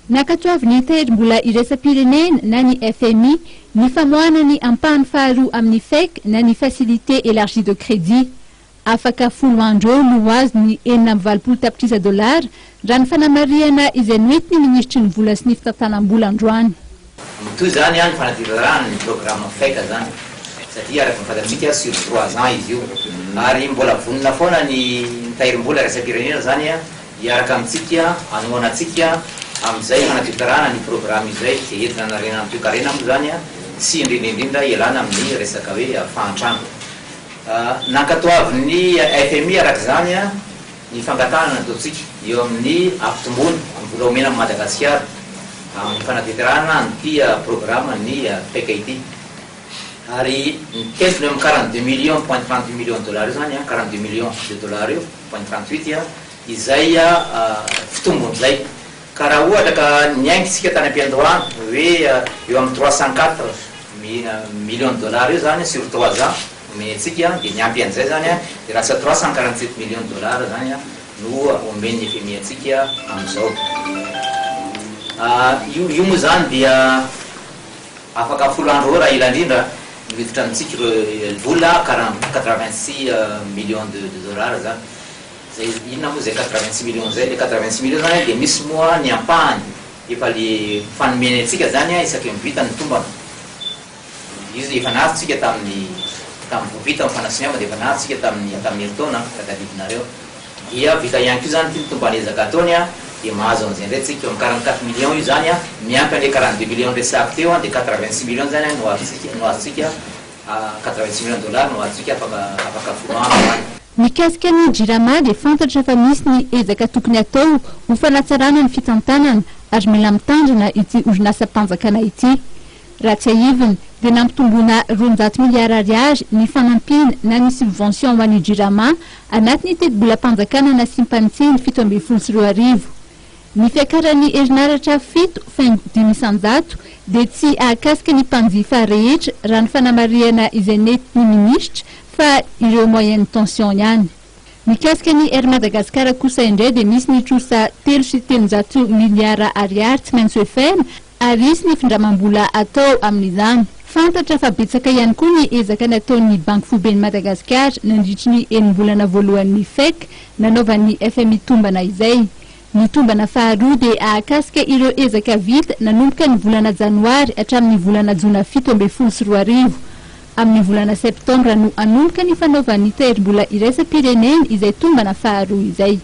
Nakatoavy mbola iresa-pirenena na ny FMI ny famoahana ny ampahany faharoa amin'ny FEC na ny facilité élargie de crédit. Afaka 10 andro no azy ny $9.20 tapitrisa raha ny fanamariana izay noentiny ministry ny vola sy ny fitantanam-bola androany. Toy zany ny fanadivarana ny programme FEC zany satria araka ny fantatsika sur 3 ans izy io ary mbola vonona foana ny tahirim-bola resa-pirenena zany iaraka amintsika anoanatsika amizay manadivarana ny programme izay zay entina narena amin'ny toekarena moa zany sy indrindrindrindra ialana amin'ny resaka hoe fahantrano. Nankatoavin'ny FMI araka zany ny fangatahana nataotsika eo amin'ny ampitombony amin'ny vola omena amin'ny Madagasikara amin'ny fanadivarana ny programme ny FEC ity. Ary niteziny amin'ny 42 millions,38 millions de dollars zany 42 millions de dollars io .38 izay fitombony zay. Ka raha ohatra ka niaingisika tany am-piandohana hoe eo amin'ny 304 millions de dollars io zany sur 3 ans omentsika dia niampy an'izay zany dia lasa 347 millions de dollars zany no omen'ny FMI antsika amin'izao. Io moa zany dia afaka 10 andro raha ila indrindra miditra amintsika vola 86 millions de dollars zany. Zay inona moa zay 86 millions zay, le 86 millions zany dia misy moa ny ampahany efa le fanomeny antsika zany isaky ny vita ny tombana. Izy efa nahazotsika tamin'ny vita amin'ny fanasiana dia efa nahazotsika tamin'ny taona tadidinareo dia vita ihany koa zany ty tombana ezaka ataony dia mahazo an'izay ndray tsika eo amin'ny 44 millions io zany miampy an'le 42 millions resaka teo dia 86 millions zany no azotsika 86 millions de dollars no azotsika afaka 10 andro. Mikasika ny JIRAMA dia fantatra fa misy ny ezaka tokony atao ho fanatsarana ny fitantanana ary mila mitandrina ity orinasa mpanjakana ity. Raha tsy aiviny dia nampitombona 200 miliara ariary ny fanampiana na ny subvention ho an'ny JIRAMA anatin'ny teti-bola mpanjakana na simpanitsiny 7.2 ny fiakaran'ny herinaratra 7.500 dia tsy ahakasika ny mpanjifa rehetra raha ny fanamariana izay nentin'ny ministra fa ireo moyenne tension ihany. Mikasika ny Air Madagasikara kosa indray dia misy ny trosa 3.3 miliara ariary tsy maintsy efena ary isy ny findramam-bola atao amin'izany. Fantatra fa betsaka ihany koa ny ezaka nataon'ny Banky Foben'ny Madagasikara nandritry ny enim-bolana voalohan'ny FEC nanaovan'ny FMI tombana izay. Ny tombana faharoa dia ahakasika ireo ezaka vita nanomboka ny volana janoary hatramin'ny volana jona 7.2 amin'ny volana septambra no anomboka ny fanaovan'ny tahirim-bola iresa-pirenena izay tombana faharoa izay.